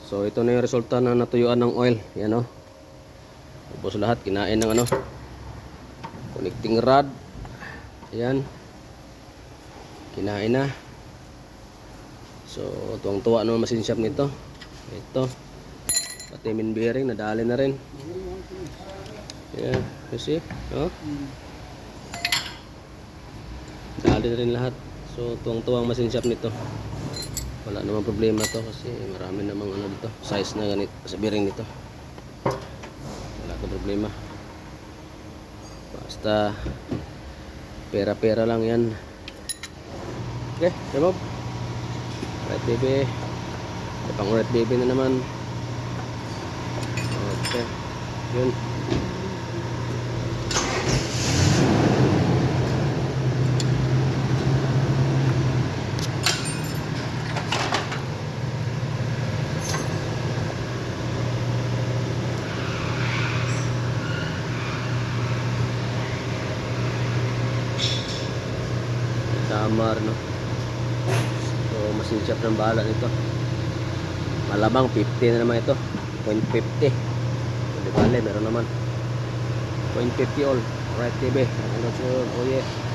So ito na yung resulta ng natuyuan ng oil. Yan o. Ubos lahat. Kinain ng ano, connecting rod. Ayan. Kinain na. So tuwang-tuwa naman machine shop nito. Ito. Pati main bearing nadali na rin. Yeah, you see? Oh. Dali na rin lahat. So tuwang-tuwa ang machine shop nito. Wala namang problema to kasi marami namang ano dito, size na ganito sa bearing nito. Wala tong problema. Basta pera-pera lang yan. Okay, remove. Right baby. May pang right baby na naman. Okay. Yun. Tamar, no? So machine shop ng bahala nito. Malabang 50 na naman ito. 0.50. So di bale, meron naman 0.50 all. Right TV. Ano, oh yeah.